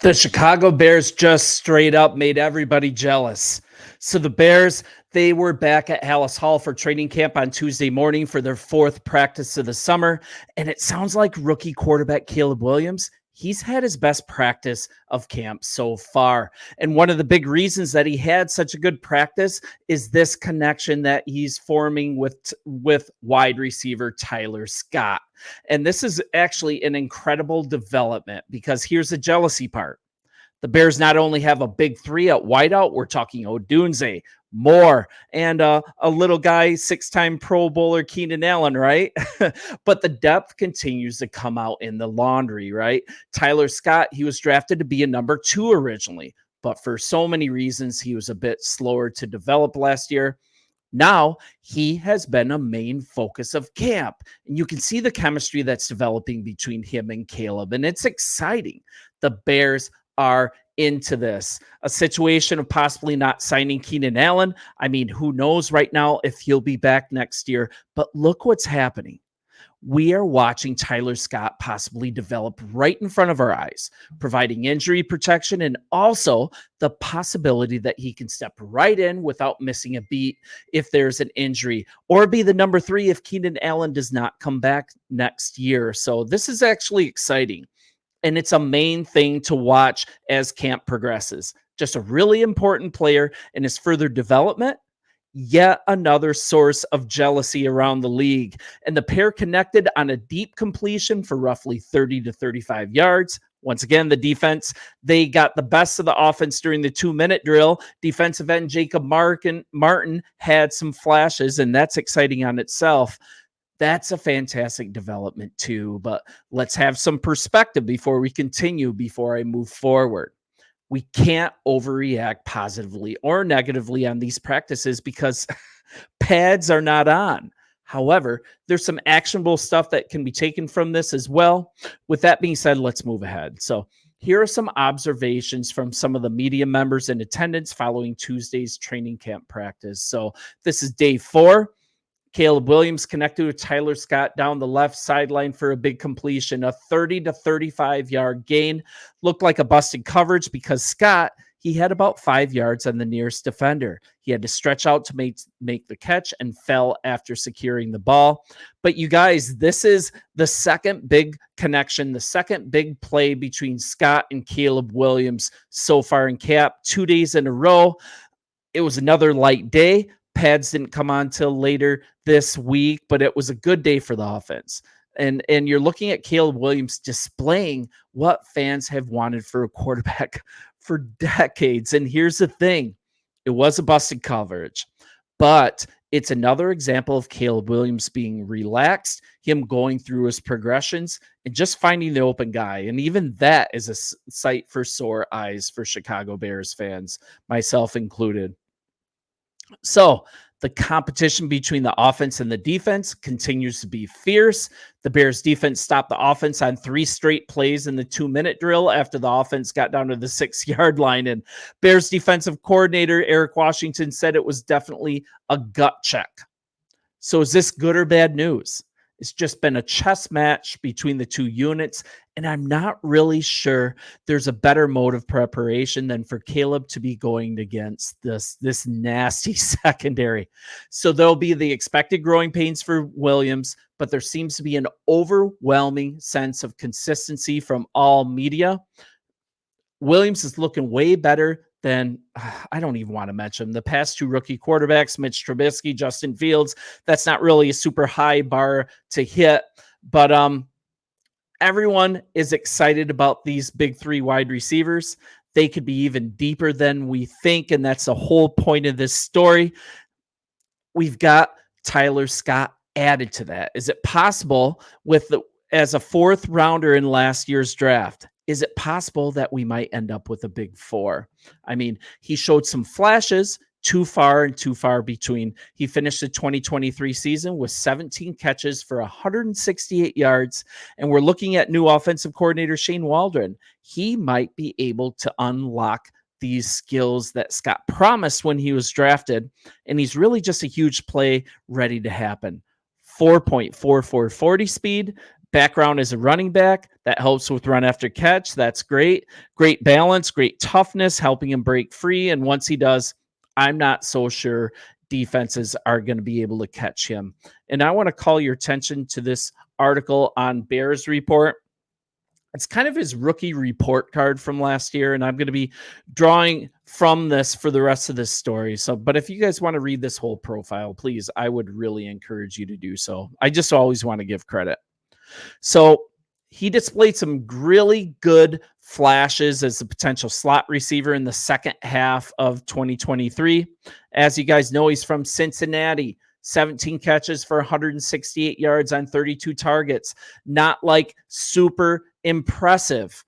The Chicago Bears just straight up made everybody jealous. So the Bears, they were back at Hallis Hall for training camp on Tuesday morning for their fourth practice of the summer. And it sounds like rookie quarterback Caleb Williams, he's had his best practice of camp so far. And one of the big reasons that he had such a good practice is this connection that he's forming with wide receiver Tyler Scott. And this is actually an incredible development because here's the jealousy part. The Bears not only have a big three at wideout, we're talking Odunze, Moore, and a little guy, six-time Pro Bowler Keenan Allen, right? But the depth continues to come out in the laundry, right? Tyler Scott, he was drafted to be a number 2 originally, but for so many reasons, he was a bit slower to develop last year. Now he has been a main focus of camp, and you can see the chemistry that's developing between him and Caleb, and it's exciting. The Bears are into this, a situation of possibly not signing Keenan Allen. I mean, who knows right now if he'll be back next year, but look what's happening. We are watching Tyler Scott possibly develop right in front of our eyes, providing injury protection and also the possibility that he can step right in without missing a beat if there's an injury, or be the number 3 if Keenan Allen does not come back next year. So this is actually exciting. And it's a main thing to watch as camp progresses. Just a really important player in his further development. Yet another source of jealousy around the league. And the pair connected on a deep completion for roughly 30 to 35 yards. Once again, the defense, they got the best of the offense during the 2-minute drill. Defensive end Jacob Martin had some flashes, and that's exciting on itself. That's a fantastic development too, but let's have some perspective before we continue, before I move forward. We can't overreact positively or negatively on these practices because pads are not on. However, there's some actionable stuff that can be taken from this as well. With that being said, let's move ahead. So here are some observations from some of the media members in attendance following Tuesday's training camp practice. So this is day 4. Caleb Williams connected with Tyler Scott down the left sideline for a big completion, a 30 to 35 yard gain. Looked like a busted coverage because Scott, he had about 5 yards on the nearest defender. He had to stretch out to make the catch and fell after securing the ball. But you guys, this is the second big connection, the second big play between Scott and Caleb Williams so far in camp, 2 days in a row. It was another light day. Pads didn't come on till later this week, but it was a good day for the offense. And you're looking at Caleb Williams displaying what fans have wanted for a quarterback for decades. And here's the thing. It was a busted coverage, but it's another example of Caleb Williams being relaxed, him going through his progressions and just finding the open guy. And even that is a sight for sore eyes for Chicago Bears fans, myself included. So the competition between the offense and the defense continues to be fierce. The Bears defense stopped the offense on 3 straight plays in the 2-minute drill after the offense got down to the 6-yard line. And Bears defensive coordinator Eric Washington said it was definitely a gut check. So is this good or bad news? It's just been a chess match between the two units, and I'm not really sure there's a better mode of preparation than for Caleb to be going against this nasty secondary. So there'll be the expected growing pains for Williams, but there seems to be an overwhelming sense of consistency from all media. Williams is looking way better than, I don't even want to mention the past 2 rookie quarterbacks, Mitch Trubisky, Justin Fields. That's not really a super high bar to hit, but everyone is excited about these big 3 wide receivers. They could be even deeper than we think, and that's the whole point of this story. We've got Tyler Scott added to that. Is it possible as a 4th rounder in last year's draft? Is it possible that we might end up with a big 4? I mean, he showed some flashes, too far and too far between. He finished the 2023 season with 17 catches for 168 yards. And we're looking at new offensive coordinator Shane Waldron. He might be able to unlock these skills that Scott promised when he was drafted. And he's really just a huge play ready to happen. 4.44 40 speed, Background as a running back. That helps with run after catch. That's great. Great balance, great toughness, helping him break free. And once he does, I'm not so sure defenses are going to be able to catch him. And I want to call your attention to this article on Bears Report. It's kind of his rookie report card from last year, and I'm going to be drawing from this for the rest of this story. So, but if you guys want to read this whole profile, please, I would really encourage you to do so. I just always want to give credit. So he displayed some really good flashes as a potential slot receiver in the second half of 2023. As you guys know, he's from Cincinnati. 17 catches for 168 yards on 32 targets. Not like super impressive.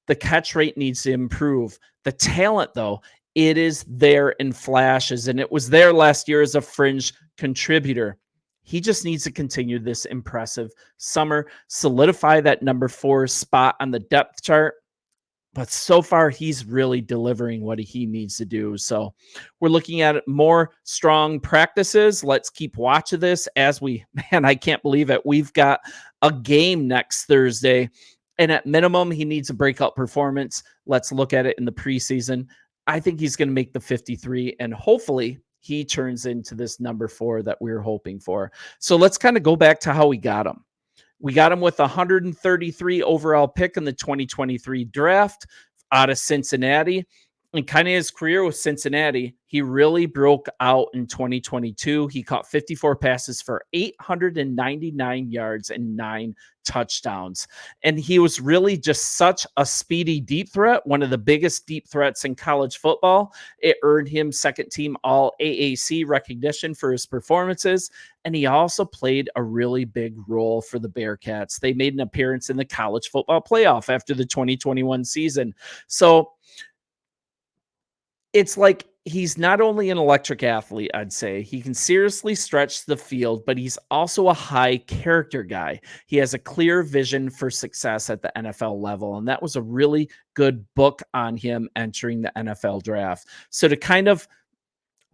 The catch rate needs to improve. The talent, though, it is there in flashes, and it was there last year as a fringe contributor. He just needs to continue this impressive summer, solidify that number 4 spot on the depth chart. But so far, he's really delivering what he needs to do. So we're looking at more strong practices. Let's keep watching this as I can't believe it. We've got a game next Thursday. And at minimum, he needs a breakout performance. Let's look at it in the preseason. I think he's going to make the 53, and hopefully he turns into this number 4 that we're hoping for. So let's kind of go back to how we got him. We got him with 133 overall pick in the 2023 draft out of Cincinnati. And kind of his career with Cincinnati, he really broke out in 2022. He caught 54 passes for 899 yards and 9 touchdowns. And he was really just such a speedy deep threat, one of the biggest deep threats in college football. It earned him second team all AAC recognition for his performances. And he also played a really big role for the Bearcats. They made an appearance in the college football playoff after the 2021 season. So it's like he's not only an electric athlete, I'd say. He can seriously stretch the field, but he's also a high character guy. He has a clear vision for success at the NFL level, and that was a really good book on him entering the NFL draft. So to kind of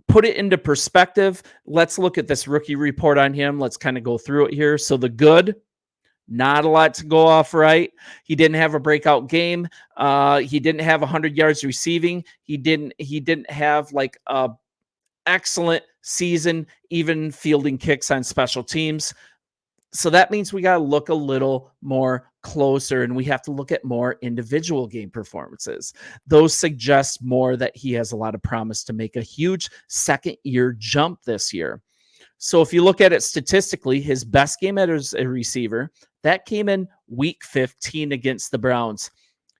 put it into perspective, let's look at this rookie report on him. Let's kind of go through it here. So the good, not a lot to go off right. He didn't have a breakout game. He didn't have 100 yards receiving. He didn't have like a excellent season, even fielding kicks on special teams. So that means we got to look a little more closer, and we have to look at more individual game performances. Those suggest more that he has a lot of promise to make a huge second year jump this year. So if you look at it statistically, his best game as a receiver, that came in week 15 against the Browns.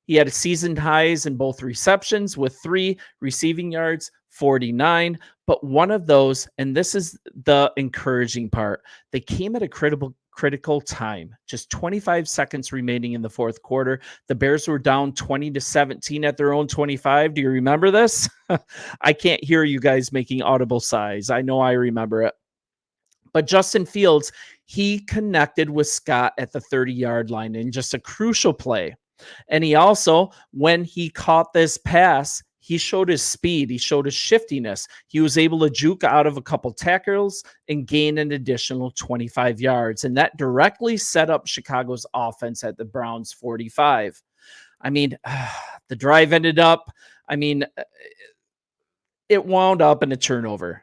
He had a season highs in both receptions with 3 receiving yards, 49. But one of those, and this is the encouraging part, they came at a critical time. Just 25 seconds remaining in the fourth quarter. The Bears were down 20-17 at their own 25. Do you remember this? I can't hear you guys making audible sighs. I know I remember it. But Justin Fields, he connected with Scott at the 30-yard line in just a crucial play. And he also, when he caught this pass, he showed his speed. He showed his shiftiness. He was able to juke out of a couple tackles and gain an additional 25 yards. And that directly set up Chicago's offense at the Browns' 45. I mean, the drive ended up, it wound up in a turnover.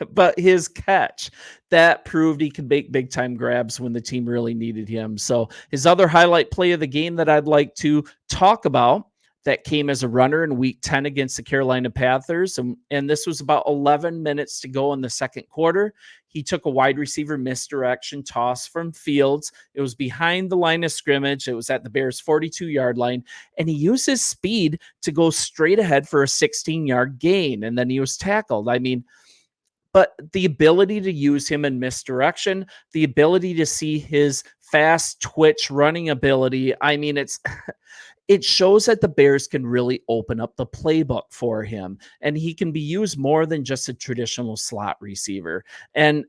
But his catch, that proved he could make big time grabs when the team really needed him. So his other highlight play of the game that I'd like to talk about that came as a runner in week 10 against the Carolina Panthers. And this was about 11 minutes to go in the second quarter. He took a wide receiver misdirection toss from Fields. It was behind the line of scrimmage. It was at the Bears' 42-yard line. And he used his speed to go straight ahead for a 16-yard gain. And then he was tackled. But the ability to use him in misdirection, the ability to see his fast twitch running ability, it shows that the Bears can really open up the playbook for him, and he can be used more than just a traditional slot receiver. And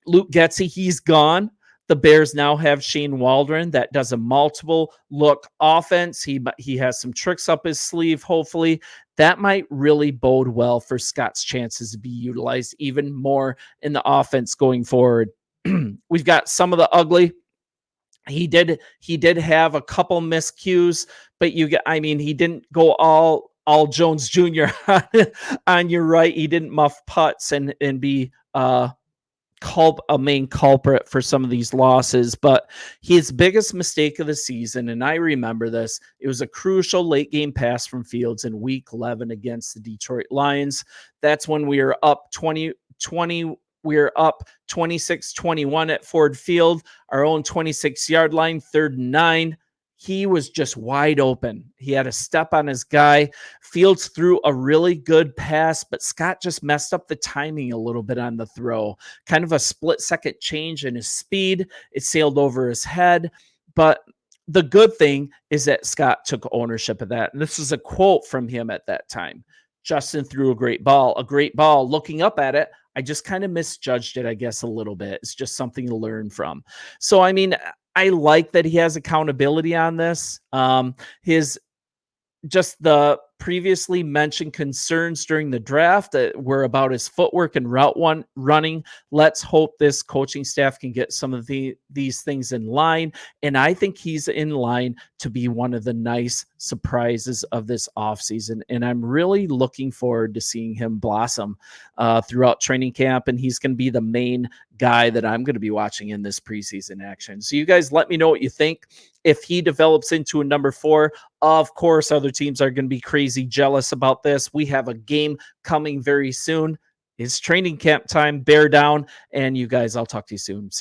Luke Getsy, he's gone. The Bears now have Shane Waldron that does a multiple look offense. He has some tricks up his sleeve, hopefully. That might really bode well for Scott's chances to be utilized even more in the offense going forward. We've got some of the ugly. He did have a couple miscues, but I mean, he didn't go all Jones Jr. on your right. He didn't muff putts and be a main culprit for some of these losses. But his biggest mistake of the season, and I remember this, it was a crucial late game pass from Fields in week 11 against the Detroit Lions. That's when we were up 20. We were up 26-21 at Ford Field, our own 26-yard line, 3rd and 9. He was just wide open. He had a step on his guy. Fields threw a really good pass, but Scott just messed up the timing a little bit on the throw. Kind of a split-second change in his speed. It sailed over his head. But the good thing is that Scott took ownership of that. And this is a quote from him at that time. Justin threw a great ball. A great ball. Looking up at it, I just kind of misjudged it, I guess, a little bit. It's just something to learn from. So, I mean, I like that he has accountability on this. His just the previously mentioned concerns during the draft that were about his footwork and running. Let's hope this coaching staff can get some of these things in line. And I think he's in line to be one of the nice surprises of this offseason. And I'm really looking forward to seeing him blossom throughout training camp. And he's going to be the main guy that I'm going to be watching in this preseason action. So you guys let me know what you think. If he develops into a number 4, of course, other teams are going to be crazy jealous about this. We have a game coming very soon. It's training camp time. Bear down. And you guys, I'll talk to you soon. See you.